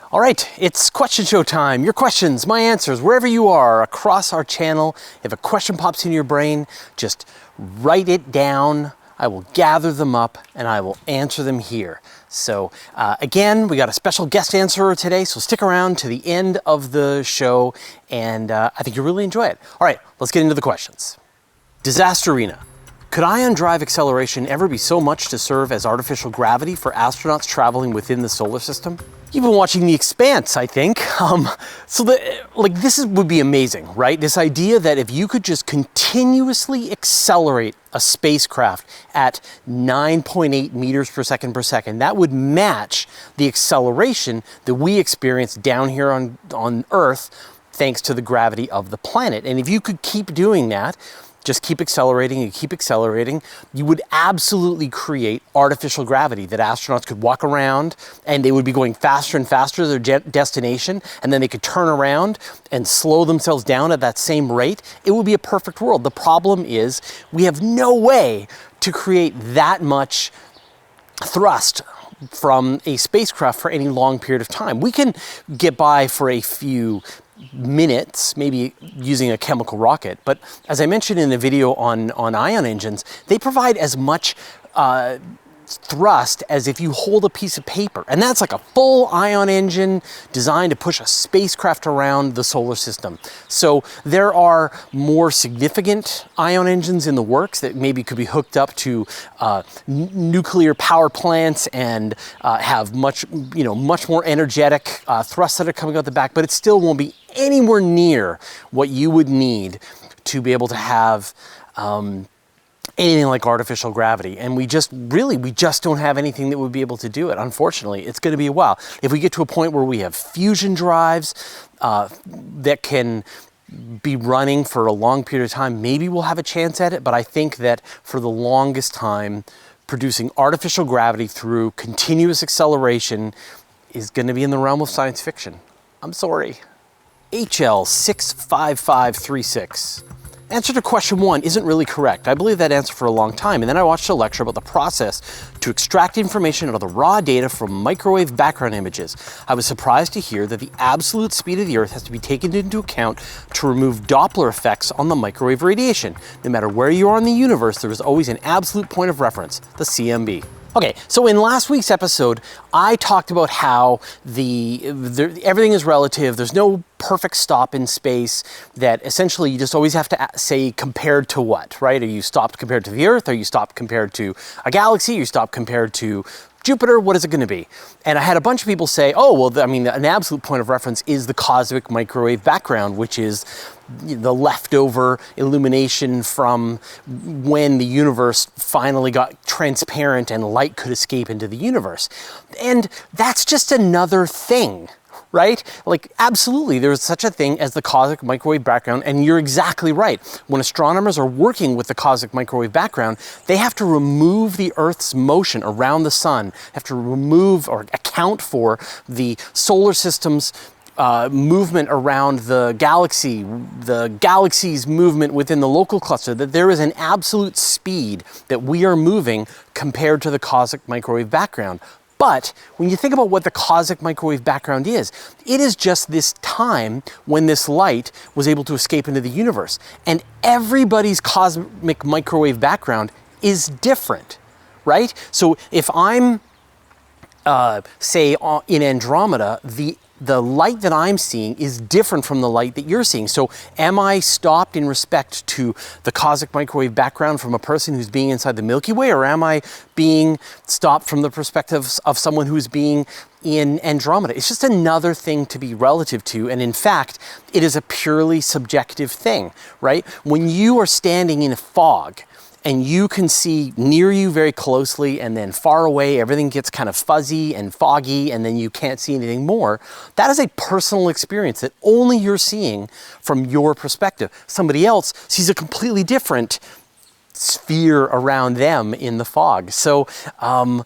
All right, it's question show time. Your questions, my answers, wherever you are across our channel. If a question pops into your brain, just write it down. I will gather them up and I will answer them here. So again, we got a special guest answerer today, so stick around to the end of the show and I think you'll really enjoy it. All right, let's get into the questions. Disaster Arena. Could ion drive acceleration ever be so much to serve as artificial gravity for astronauts traveling within the solar system? You've been watching The Expanse, I think. This would be amazing, right? This idea that if you could just continuously accelerate a spacecraft at 9.8 meters per second, that would match the acceleration that we experience down here on Earth thanks to the gravity of the planet. And if you could keep doing that, just keep accelerating and keep accelerating, you would absolutely create artificial gravity that astronauts could walk around and they would be going faster and faster to their destination, and then they could turn around and slow themselves down at that same rate. It would be a perfect world. The problem is we have no way to create that much thrust from a spacecraft for any long period of time. We can get by for a few minutes, maybe using a chemical rocket. But as I mentioned in the video on ion engines, they provide as much thrust as if you hold a piece of paper. And that's like a full ion engine designed to push a spacecraft around the solar system. So there are more significant ion engines in the works that maybe could be hooked up to nuclear power plants and have much more energetic thrusts that are coming out the back, but it still won't be anywhere near what you would need to be able to have anything like artificial gravity. And we just don't have anything that would be able to do it. Unfortunately, it's going to be a while. If we get to a point where we have fusion drives that can be running for a long period of time, maybe we'll have a chance at it. But I think that for the longest time, producing artificial gravity through continuous acceleration is going to be in the realm of science fiction. I'm sorry. HL65536. Answer to question 1 isn't really correct. I believe that answer for a long time, and then I watched a lecture about the process to extract information out of the raw data from microwave background images. I was surprised to hear that the absolute speed of the Earth has to be taken into account to remove Doppler effects on the microwave radiation. No matter where you are in the universe, there is always an absolute point of reference, the CMB. Okay, so in last week's episode, I talked about how everything is relative. There's no perfect stop in space, that essentially you just always have to say compared to what, right? Are you stopped compared to the Earth? Are you stopped compared to a galaxy? Are you stopped compared to Jupiter? What is it going to be? And I had a bunch of people say, oh, well, an absolute point of reference is the cosmic microwave background, which is the leftover illumination from when the universe finally got transparent and light could escape into the universe. And that's just another thing, right? Like, absolutely, there's such a thing as the cosmic microwave background, and you're exactly right. When astronomers are working with the cosmic microwave background, they have to remove the Earth's motion around the sun, have to remove or account for the solar system's movement around the galaxy's movement within the local cluster, that there is an absolute speed that we are moving compared to the cosmic microwave background. But when you think about what the cosmic microwave background is, it is just this time when this light was able to escape into the universe. And everybody's cosmic microwave background is different, right? So if I'm, say, in Andromeda, the light that I'm seeing is different from the light that you're seeing. So am I stopped in respect to the cosmic microwave background from a person who's being inside the Milky Way, or am I being stopped from the perspective of someone who's being in Andromeda? It's just another thing to be relative to, and in fact, it is a purely subjective thing, right? When you are standing in a fog, and you can see near you very closely, and then far away, everything gets kind of fuzzy and foggy, and then you can't see anything more. That is a personal experience that only you're seeing from your perspective. Somebody else sees a completely different sphere around them in the fog. So I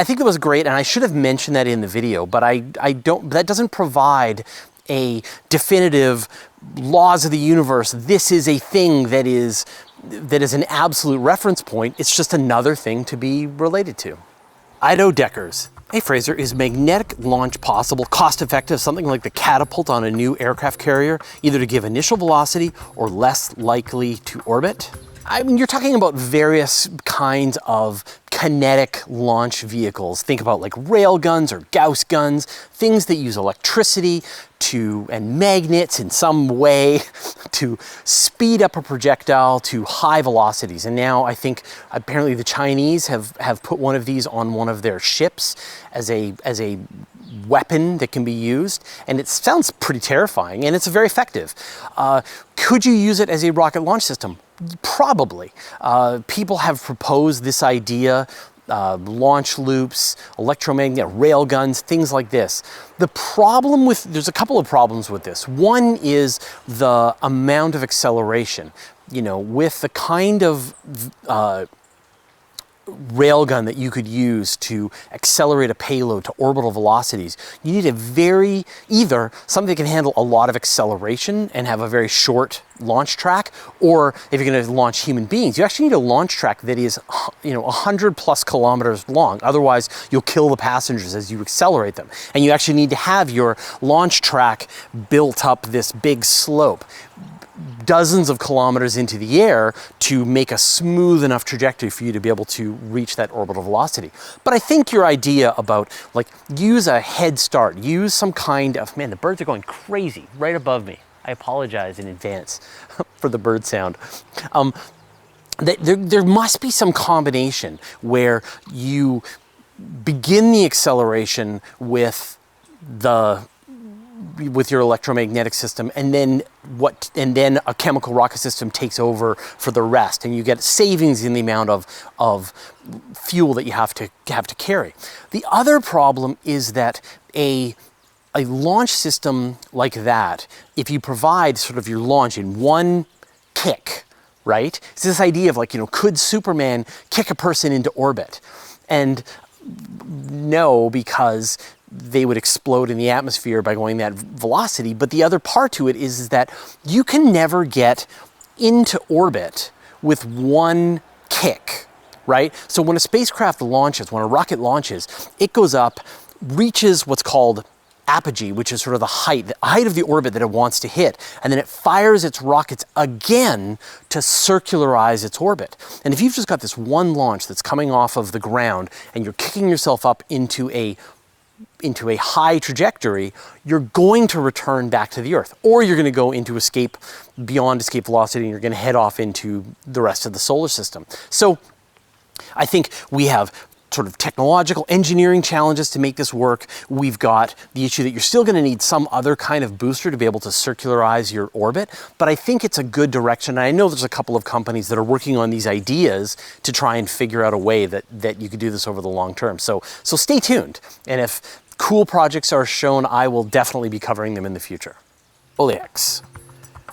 think that was great, and I should have mentioned that in the video, but that doesn't provide a definitive laws of the universe. This is a thing that is an absolute reference point. It's just another thing to be related to. Ido Deckers. Hey Fraser, is magnetic launch possible, cost-effective, something like the catapult on a new aircraft carrier, either to give initial velocity or less likely to orbit? I mean, you're talking about various kinds of kinetic launch vehicles. Think about like rail guns or Gauss guns, things that use electricity and magnets in some way to speed up a projectile to high velocities. And now I think apparently the Chinese have put one of these on one of their ships as a weapon that can be used, and it sounds pretty terrifying, and it's very effective. Could you use it as a rocket launch system? Probably. People have proposed this idea, launch loops, electromagnetic rail guns, things like this. There's a couple of problems with this. One is the amount of acceleration. You know, with the kind of railgun that you could use to accelerate a payload to orbital velocities, you need either something that can handle a lot of acceleration and have a very short launch track, or if you're going to launch human beings, you actually need a launch track that is 100+ kilometers long. Otherwise, you'll kill the passengers as you accelerate them. And you actually need to have your launch track built up this big slope, dozens of kilometers into the air, to make a smooth enough trajectory for you to be able to reach that orbital velocity. But I think your idea about use a head start, use some kind of, man, the birds are going crazy right above me. I apologize in advance for the bird sound. There must be some combination where you begin the acceleration with your electromagnetic system, and then a chemical rocket system takes over for the rest, and you get savings in the amount of fuel that you have to carry. The other problem is that a launch system like that, if you provide sort of your launch in one kick, right? It's this idea of could Superman kick a person into orbit? And no, because they would explode in the atmosphere by going that velocity. But the other part to it is that you can never get into orbit with one kick, right? So when a spacecraft launches, when a rocket launches, it goes up, reaches what's called apogee, which is sort of the height of the orbit that it wants to hit, and then it fires its rockets again to circularize its orbit. And if you've just got this one launch that's coming off of the ground and you're kicking yourself up into a high trajectory, you're going to return back to the Earth, or you're going to go into beyond escape velocity, and you're going to head off into the rest of the solar system. So I think we have sort of technological engineering challenges to make this work. We've got the issue that you're still going to need some other kind of booster to be able to circularize your orbit, but I think it's a good direction. And I know there's a couple of companies that are working on these ideas to try and figure out a way that you could do this over the long term. So stay tuned. And if cool projects are shown, I will definitely be covering them in the future. Olex.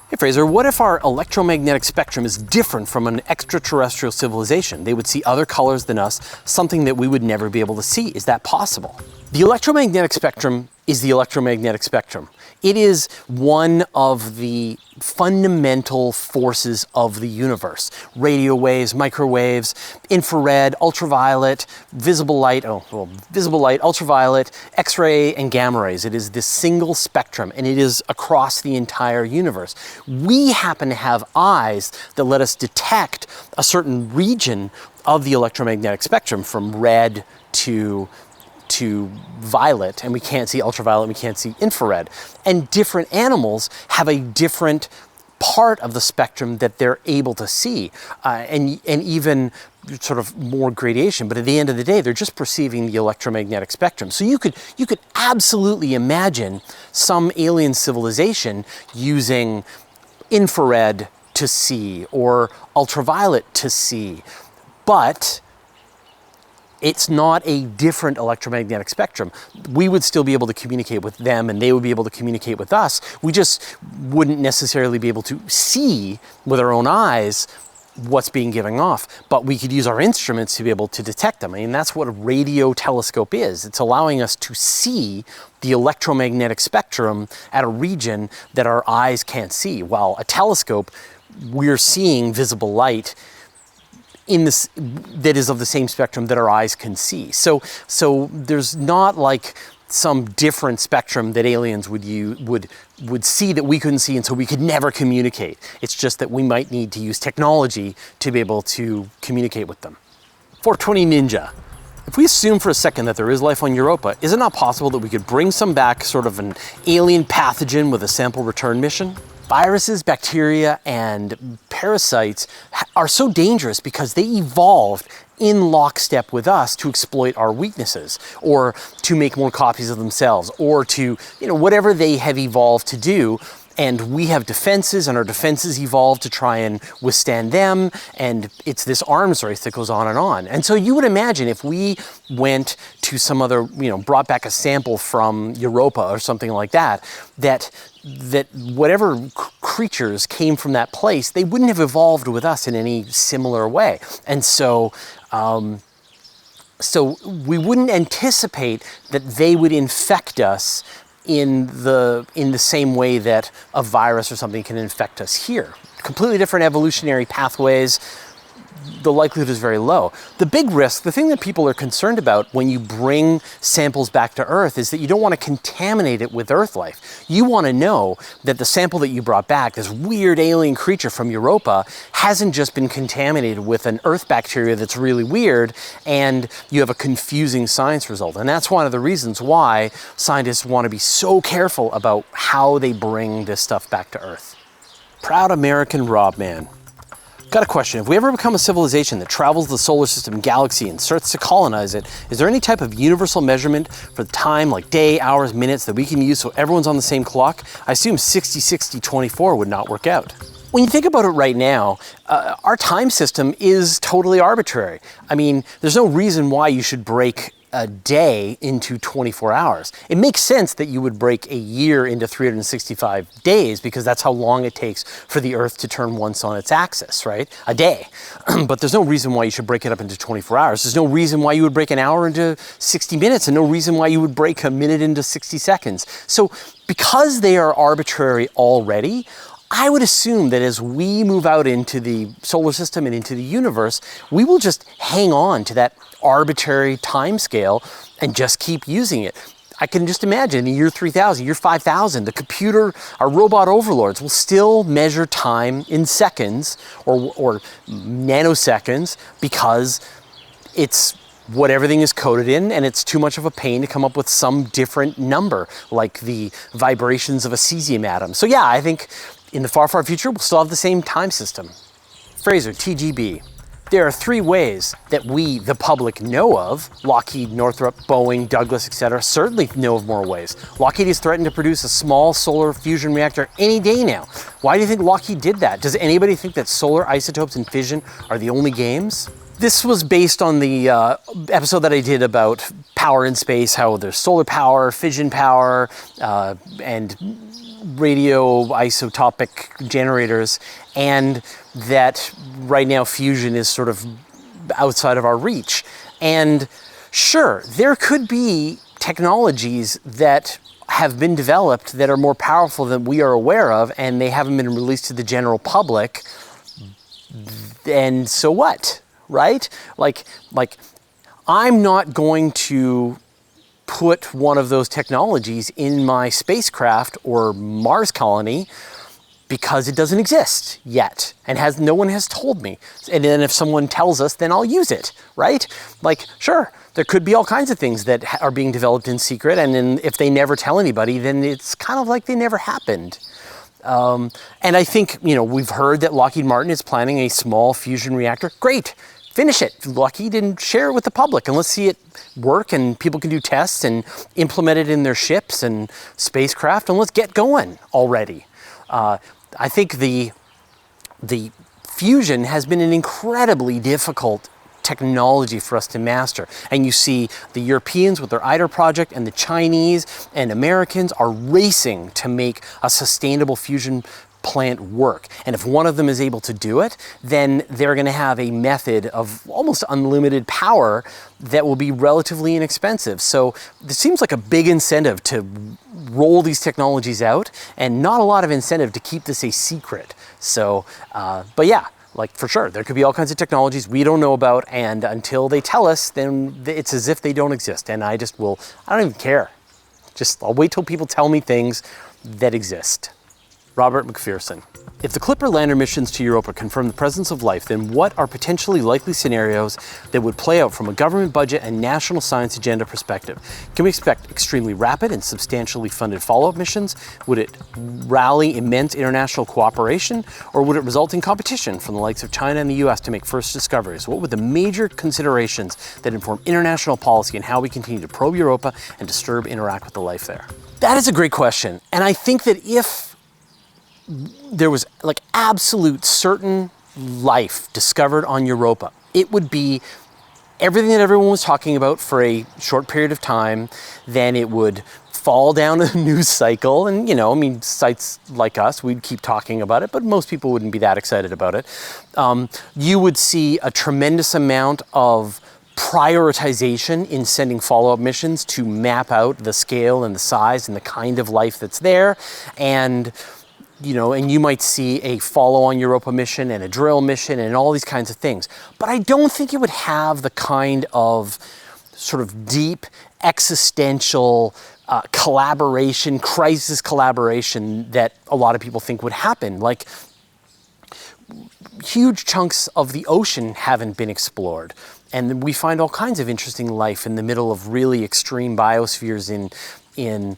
Hey Fraser, what if our electromagnetic spectrum is different from an extraterrestrial civilization? They would see other colors than us, something that we would never be able to see. Is that possible? The electromagnetic spectrum is the electromagnetic spectrum. It is one of the fundamental forces of the universe. Radio waves, microwaves, infrared, ultraviolet, visible light, ultraviolet, X-ray, and gamma rays. It is this single spectrum, and it is across the entire universe. We happen to have eyes that let us detect a certain region of the electromagnetic spectrum, from red to violet, and we can't see ultraviolet, we can't see infrared. And different animals have a different part of the spectrum that they're able to see, and even sort of more gradation. But at the end of the day, they're just perceiving the electromagnetic spectrum. So you could absolutely imagine some alien civilization using infrared to see or ultraviolet to see, but it's not a different electromagnetic spectrum. We would still be able to communicate with them, and they would be able to communicate with us. We just wouldn't necessarily be able to see with our own eyes what's being given off, but we could use our instruments to be able to detect them. I mean, that's what a radio telescope is. It's allowing us to see the electromagnetic spectrum at a region that our eyes can't see. While a telescope, we're seeing visible light in this, that is of the same spectrum that our eyes can see. So there's not like some different spectrum that aliens would see that we couldn't see, and so we could never communicate. It's just that we might need to use technology to be able to communicate with them. 420 Ninja. If we assume for a second that there is life on Europa, is it not possible that we could bring some back, sort of an alien pathogen with a sample return mission? Viruses, bacteria, and parasites are so dangerous because they evolved in lockstep with us to exploit our weaknesses, or to make more copies of themselves, or to, whatever they have evolved to do. And we have defenses, and our defenses evolve to try and withstand them. And it's this arms race that goes on and on. And so you would imagine if we went to some other, brought back a sample from Europa or something like that, that whatever creatures came from that place, they wouldn't have evolved with us in any similar way. And so we wouldn't anticipate that they would infect us in the same way that a virus or something can infect us here. Completely different evolutionary pathways. The likelihood is very low. The big risk, the thing that people are concerned about when you bring samples back to Earth, is that you don't want to contaminate it with Earth life. You want to know that the sample that you brought back, this weird alien creature from Europa, hasn't just been contaminated with an Earth bacteria that's really weird, and you have a confusing science result. And that's one of the reasons why scientists want to be so careful about how they bring this stuff back to Earth. Proud American Rob Man. Got a question. If we ever become a civilization that travels the solar system galaxy and starts to colonize it, is there any type of universal measurement for the time, like day, hours, minutes, that we can use so everyone's on the same clock? I assume 60-60-24 would not work out. When you think about it right now, our time system is totally arbitrary. I mean, there's no reason why you should break a day into 24 hours. It makes sense that you would break a year into 365 days because that's how long it takes for the Earth to turn once on its axis, right? A day. But there's no reason why you should break it up into 24 hours. There's no reason why you would break an hour into 60 minutes, and no reason why you would break a minute into 60 seconds. So because they are arbitrary already, I would assume that as we move out into the solar system and into the universe, we will just hang on to that arbitrary time scale and just keep using it. I can just imagine in the year 3000, year 5000, the computer, our robot overlords will still measure time in seconds or nanoseconds because it's what everything is coded in, and it's too much of a pain to come up with some different number, like the vibrations of a cesium atom. So yeah, I think in the far, far future, we'll still have the same time system. Fraser, TGB. There are 3 ways that we, the public, know of. Lockheed, Northrop, Boeing, Douglas, etc. certainly know of more ways. Lockheed has threatened to produce a small solar fusion reactor any day now. Why do you think Lockheed did that? Does anybody think that solar isotopes and fission are the only games? This was based on the episode that I did about power in space, how there's solar power, fission power, and radioisotopic generators, and that right now fusion is sort of outside of our reach. And sure, there could be technologies that have been developed that are more powerful than we are aware of, and they haven't been released to the general public. And so what, right? Like I'm not going to put one of those technologies in my spacecraft or Mars colony because it doesn't exist yet, and no one has told me. And then if someone tells us, then I'll use it, right? Like, sure, there could be all kinds of things that are being developed in secret, and then if they never tell anybody, then it's kind of like they never happened. And I think, we've heard that Lockheed Martin is planning a small fusion reactor. Great. Finish it. Lockheed, and share it with the public, and let's see it work, and people can do tests and implement it in their ships and spacecraft, and let's get going already. I think the fusion has been an incredibly difficult technology for us to master. And you see the Europeans with their ITER project, and the Chinese and Americans are racing to make a sustainable fusion plant work. And if one of them is able to do it, then they're going to have a method of almost unlimited power that will be relatively inexpensive. So there seems like a big incentive to roll these technologies out, and not a lot of incentive to keep this a secret. So, but yeah, Like, for sure, there could be all kinds of technologies we don't know about, and until they tell us, then it's as if they don't exist. And I don't even care. I'll wait till people tell me things that exist. Robert McPherson. If the Clipper lander missions to Europa confirm the presence of life, then what are potentially likely scenarios that would play out from a government budget and national science agenda perspective? Can we expect extremely rapid and substantially funded follow-up missions? Would it rally immense international cooperation, or would it result in competition from the likes of China and the US to make first discoveries? What would the major considerations that inform international policy and how we continue to probe Europa and disturb, interact with the life there? That is a great question. And I think that if there was like absolute certain life discovered on Europa, it would be everything that everyone was talking about for a short period of time. Then it would fall down a news cycle, and sites like us, we'd keep talking about it, but most people wouldn't be that excited about it. You would see a tremendous amount of prioritization in sending follow-up missions to map out the scale and the size and the kind of life that's there. And you might see a follow-on Europa mission and a drill mission and all these kinds of things. But I don't think it would have the kind of sort of deep existential crisis collaboration that a lot of people think would happen. Like, huge chunks of the ocean haven't been explored. And we find all kinds of interesting life in the middle of really extreme biospheres in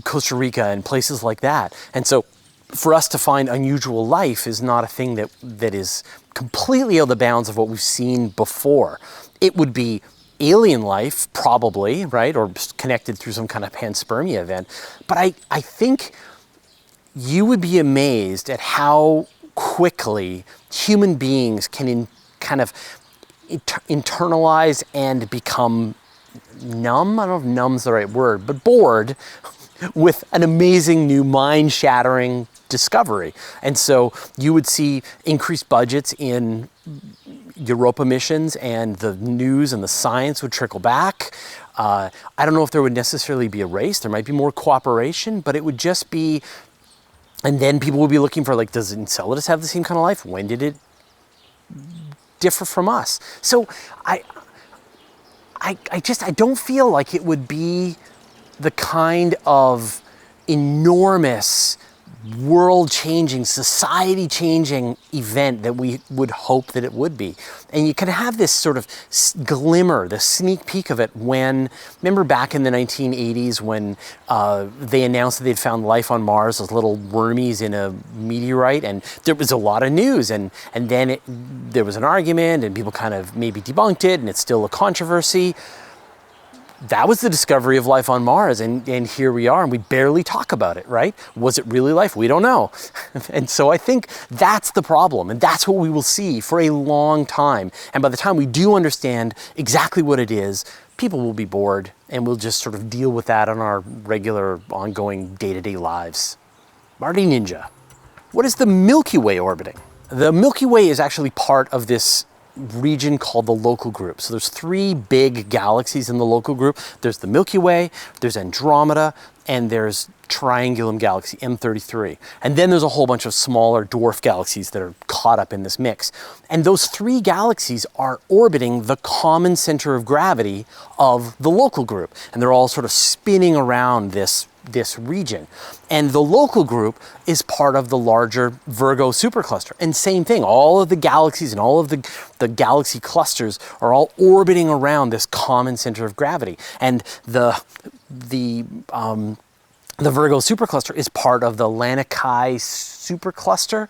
Costa Rica and places like that. And so for us to find unusual life is not a thing that is completely out of the bounds of what we've seen before. It would be alien life, probably, right? Or connected through some kind of panspermia event. But I think you would be amazed at how quickly human beings can kind of internalize and become numb. I don't know if numb's the right word, but bored with an amazing new mind-shattering discovery. And so you would see increased budgets in Europa missions, and the news and the science would trickle back. I don't know if there would necessarily be a race. There might be more cooperation, but it would just be, and then people would be looking for, like, does Enceladus have the same kind of life? When did it differ from us? So I don't feel like it would be the kind of enormous, world-changing, society-changing event that we would hope that it would be. And you can have this sort of glimmer, the sneak peek of it remember back in the 1980s when they announced that they'd found life on Mars, those little wormies in a meteorite, and there was a lot of news, and then there was an argument, and people kind of maybe debunked it, and it's still a controversy. That was the discovery of life on Mars, and here we are, and we barely talk about it, right? Was it really life? We don't know. And so I think that's the problem, and that's what we will see for a long time. And by the time we do understand exactly what it is, people will be bored, and we'll just sort of deal with that on our regular, ongoing, day-to-day lives. Marty Ninja, what is the Milky Way orbiting? The Milky Way is actually part of this region called the local group. So there's 3 big galaxies in the local group. There's the Milky Way, there's Andromeda, and there's Triangulum Galaxy, M33. And then there's a whole bunch of smaller dwarf galaxies that are caught up in this mix. And those 3 galaxies are orbiting the common center of gravity of the local group. And they're all sort of spinning around this region. And the local group is part of the larger Virgo supercluster. And same thing, all of the galaxies and all of the galaxy clusters are all orbiting around this common center of gravity. And the Virgo supercluster is part of the Laniakea supercluster.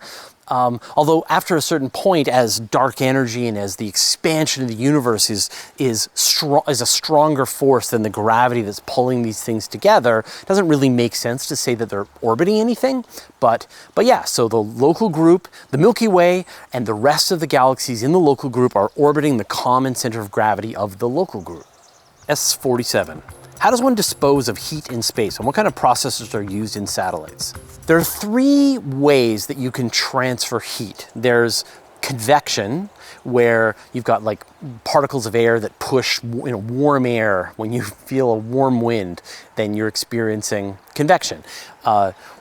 Although after a certain point, as dark energy and as the expansion of the universe is a stronger force than the gravity that's pulling these things together, it doesn't really make sense to say that they're orbiting anything. But yeah, so the local group, the Milky Way, and the rest of the galaxies in the local group are orbiting the common center of gravity of the local group. S47. How does one dispose of heat in space, and what kind of processes are used in satellites? There are 3 ways that you can transfer heat. There's convection, where you've got like particles of air that push, warm air. When you feel a warm wind, then you're experiencing convection.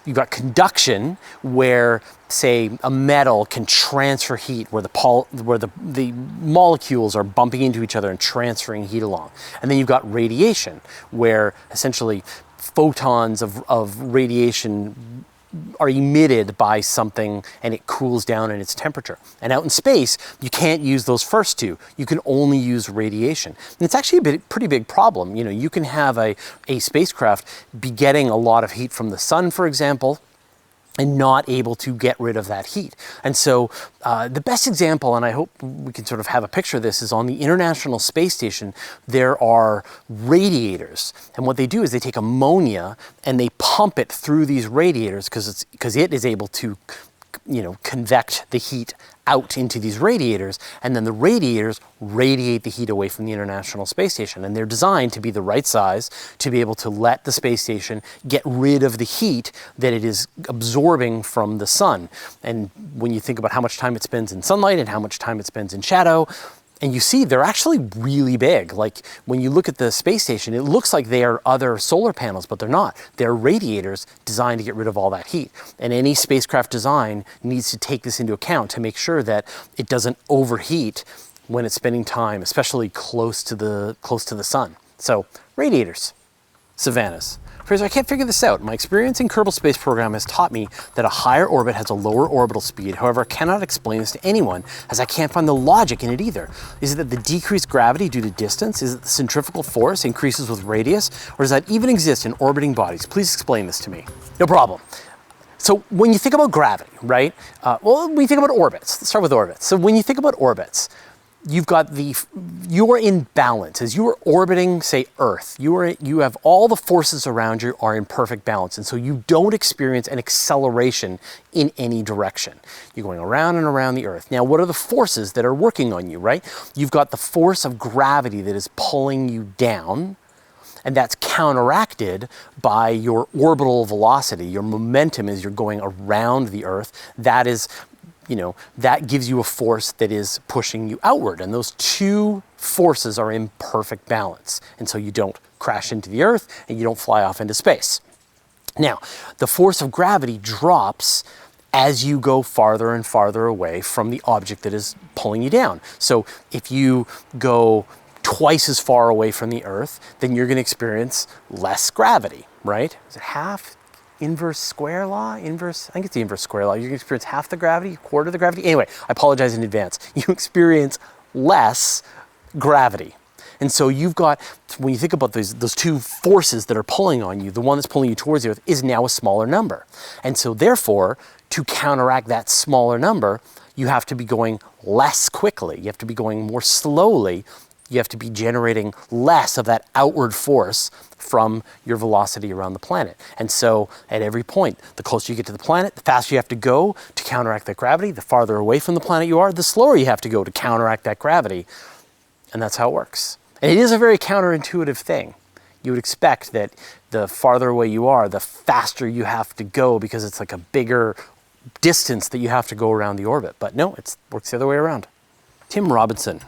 You've got conduction, where, say, a metal can transfer heat, where the molecules are bumping into each other and transferring heat along. And then you've got radiation, where essentially photons of radiation are emitted by something and it cools down in its temperature. And out in space, you can't use those first two. You can only use radiation. And it's actually a pretty big problem. You can have a spacecraft be getting a lot of heat from the sun, for example, and not able to get rid of that heat. And so the best example, and I hope we can sort of have a picture of this, is on the International Space Station, there are radiators. And what they do is they take ammonia and they pump it through these radiators because it is able to convect the heat out into these radiators, and then the radiators radiate the heat away from the International Space Station. And they're designed to be the right size to be able to let the space station get rid of the heat that it is absorbing from the sun. And when you think about how much time it spends in sunlight and how much time it spends in shadow, and you see they're actually really big. Like when you look at the space station, it looks like they are other solar panels, but they're not. They're radiators designed to get rid of all that heat. And any spacecraft design needs to take this into account to make sure that it doesn't overheat when it's spending time, especially close to the sun. So radiators, savannas. Fraser, I can't figure this out. My experience in Kerbal Space Program has taught me that a higher orbit has a lower orbital speed. However, I cannot explain this to anyone, as I can't find the logic in it either. Is it that the decreased gravity due to distance? Is it the centrifugal force increases with radius? Or does that even exist in orbiting bodies? Please explain this to me. No problem. So when you think about gravity, right? When you think about orbits, let's start with orbits. So when you think about orbits, you've got you're in balance. As you are orbiting, say, Earth, you have all the forces around you are in perfect balance. And so you don't experience an acceleration in any direction. You're going around and around the Earth. Now, what are the forces that are working on you, right? You've got the force of gravity that is pulling you down, and that's counteracted by your orbital velocity, your momentum as you're going around the Earth. That is, that gives you a force that is pushing you outward. And those two forces are in perfect balance. And so you don't crash into the Earth and you don't fly off into space. Now, the force of gravity drops as you go farther and farther away from the object that is pulling you down. So if you go twice as far away from the Earth, then you're going to experience less gravity, right? Is it half? Inverse square law? I think it's the inverse square law. You're going to experience half the gravity, a quarter of the gravity. Anyway, I apologize in advance. You experience less gravity. And so you've got, when you think about those two forces that are pulling on you, the one that's pulling you towards the Earth is now a smaller number. And so therefore, to counteract that smaller number, you have to be going less quickly. You have to be going more slowly. You have to be generating less of that outward force from your velocity around the planet. And so at every point, the closer you get to the planet, the faster you have to go to counteract that gravity. The farther away from the planet you are, the slower you have to go to counteract that gravity. And that's how it works. And it is a very counterintuitive thing. You would expect that the farther away you are, the faster you have to go because it's like a bigger distance that you have to go around the orbit. But no, it works the other way around. Tim Robinson.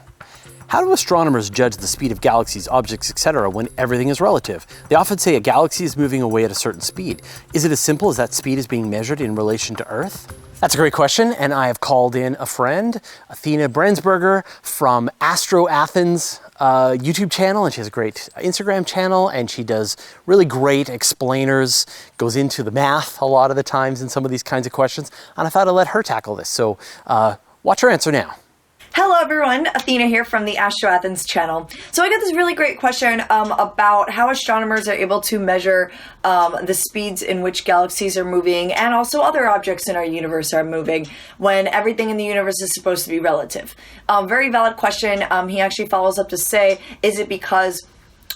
How do astronomers judge the speed of galaxies, objects, etc. when everything is relative? They often say a galaxy is moving away at a certain speed. Is it as simple as that speed is being measured in relation to Earth? That's a great question, and I have called in a friend, Athena Brensberger from Astroathens YouTube channel, and she has a great Instagram channel, and she does really great explainers, goes into the math a lot of the times in some of these kinds of questions, and I thought I'd let her tackle this. So watch her answer now. Hello everyone, Athena here from the Astroathens channel. So I got this really great question about how astronomers are able to measure the speeds in which galaxies are moving and also other objects in our universe are moving when everything in the universe is supposed to be relative. Very valid question. He actually follows up to say, is it because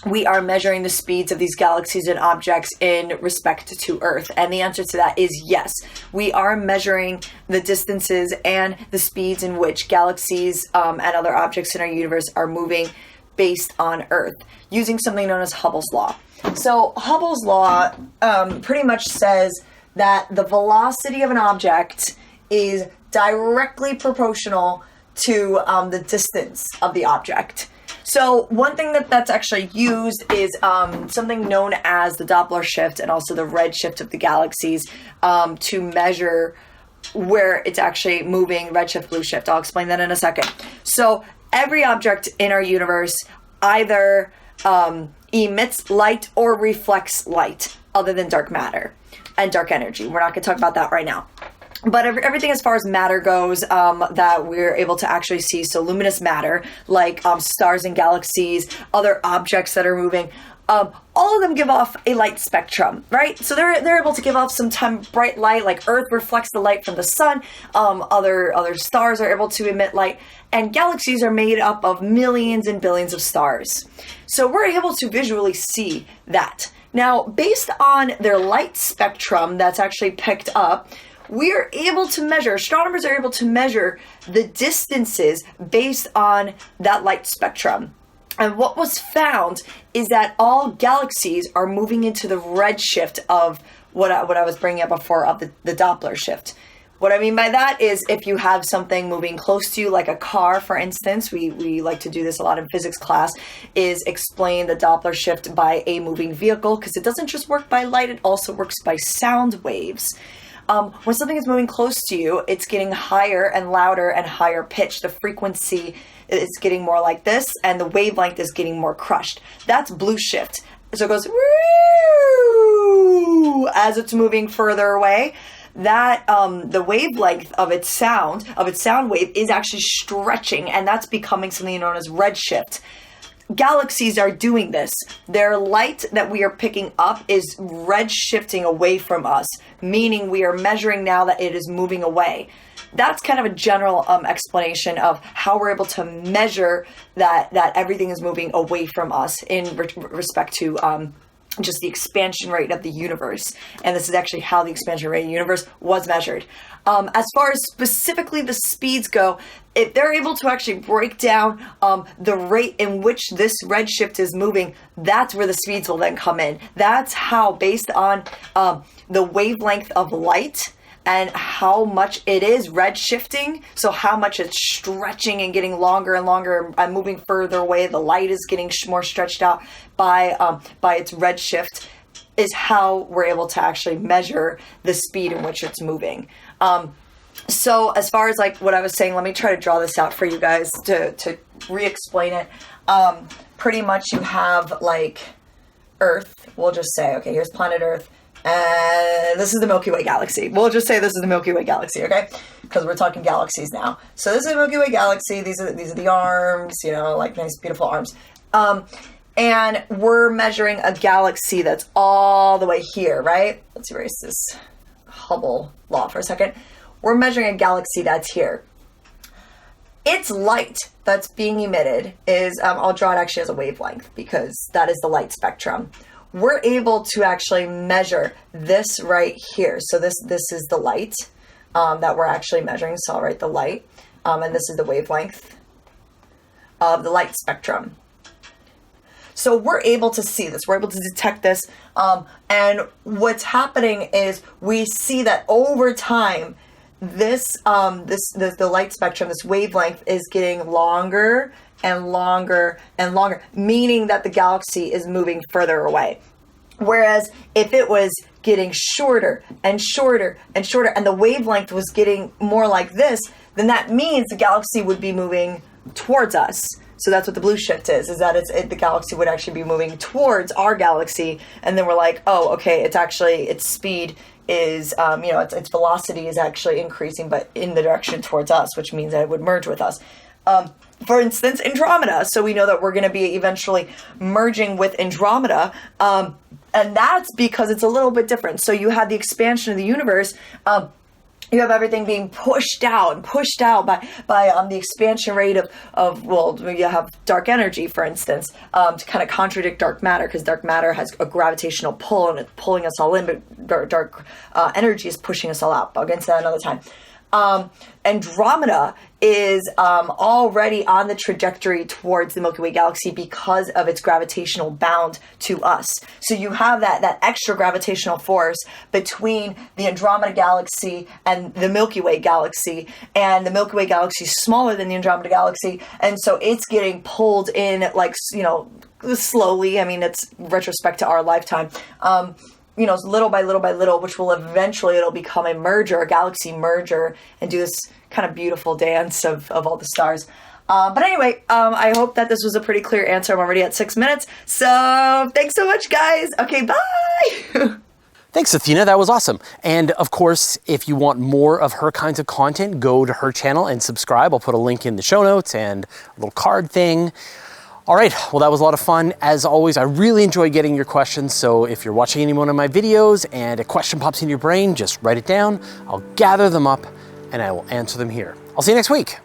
we are measuring the speeds of these galaxies and objects in respect to Earth? And the answer to that is yes. We are measuring the distances and the speeds in which galaxies and other objects in our universe are moving based on Earth using something known as Hubble's law. So Hubble's law pretty much says that the velocity of an object is directly proportional to the distance of the object. So one thing that's actually used is something known as the Doppler shift and also the red shift of the galaxies to measure where it's actually moving, red shift, blue shift. I'll explain that in a second. So every object in our universe either emits light or reflects light, other than dark matter and dark energy. We're not going to talk about that right now. But everything as far as matter goes that we're able to actually see, so luminous matter, like stars and galaxies, other objects that are moving, all of them give off a light spectrum, right? So they're able to give off some bright light, like Earth reflects the light from the sun. Other stars are able to emit light, and galaxies are made up of millions and billions of stars. So we're able to visually see that. Now, based on their light spectrum that's actually picked up, we are able to measure, astronomers are able to measure the distances based on that light spectrum. And what was found is that all galaxies are moving into the red shift of what I was bringing up before, of the Doppler shift. What I mean by that is if you have something moving close to you, like a car, for instance, we like to do this a lot in physics class, is explain the Doppler shift by a moving vehicle, because it doesn't just work by light, it also works by sound waves. When something is moving close to you, it's getting higher and louder and higher pitch. The frequency is getting more like this, and the wavelength is getting more crushed. That's blue shift. So it goes woo as it's moving further away. That the wavelength of its sound wave is actually stretching, and that's becoming something known as red shift. Galaxies are doing this. Their light that we are picking up is red shifting away from us, meaning we are measuring now that it is moving away. That's kind of a general explanation of how we're able to measure that everything is moving away from us in respect to just the expansion rate of the universe. And this is actually how the expansion rate of the universe was measured. As far as specifically the speeds go, if they're able to actually break down the rate in which this red shift is moving, that's where the speeds will then come in. That's how, based on the wavelength of light and how much it is red shifting, so how much it's stretching and getting longer and longer and moving further away, the light is getting more stretched out by its red shift, is how we're able to actually measure the speed in which it's moving. So as far as like what I was saying, let me try to draw this out for you guys to re-explain it. Pretty much you have like Earth, we'll just say, okay, here's planet Earth, and this is the Milky Way galaxy. We'll just say this is the Milky Way galaxy, okay? Because we're talking galaxies now. So this is the Milky Way galaxy. These are the arms, you know, like nice, beautiful arms. And we're measuring a galaxy that's all the way here, right? Let's erase this Hubble law for a second. We're measuring a galaxy that's here. Its light that's being emitted is, I'll draw it actually as a wavelength because that is the light spectrum. We're able to actually measure this right here. So this is the light that we're actually measuring. So I'll write the light. And this is the wavelength of the light spectrum. So we're able to see this. We're able to detect this. And what's happening is we see that over time, the light spectrum, this wavelength is getting longer and longer and longer, meaning that the galaxy is moving further away. Whereas if it was getting shorter and shorter and shorter, and the wavelength was getting more like this, then that means the galaxy would be moving towards us. So that's what the blue shift is that the galaxy would actually be moving towards our galaxy. And then we're like, oh, okay, its speed is, its velocity is actually increasing, but in the direction towards us, which means that it would merge with us. For instance, Andromeda. So we know that we're going to be eventually merging with Andromeda. And that's because it's a little bit different. So you have the expansion of the universe. You have everything being pushed out by the expansion rate of you have dark energy, for instance, to kind of contradict dark matter, because dark matter has a gravitational pull and it's pulling us all in, but dark energy is pushing us all out. I'll get into that another time. Andromeda is already on the trajectory towards the Milky Way galaxy because of its gravitational bound to us. So you have that extra gravitational force between the Andromeda galaxy and the Milky Way galaxy, and the Milky Way galaxy is smaller than the Andromeda galaxy, and so it's getting pulled in, like, you know, slowly. I mean, it's retrospect to our lifetime. You know, little by little by little, which will eventually, it'll become a merger, a galaxy merger, and do this kind of beautiful dance of all the stars. But anyway, I hope that this was a pretty clear answer. I'm already at 6 minutes. So thanks so much, guys. Okay, bye. Thanks, Athena. That was awesome. And of course, if you want more of her kinds of content, go to her channel and subscribe. I'll put a link in the show notes and a little card thing. All right, well, that was a lot of fun. As always, I really enjoy getting your questions. So if you're watching any one of my videos and a question pops in your brain, just write it down. I'll gather them up and I will answer them here. I'll see you next week.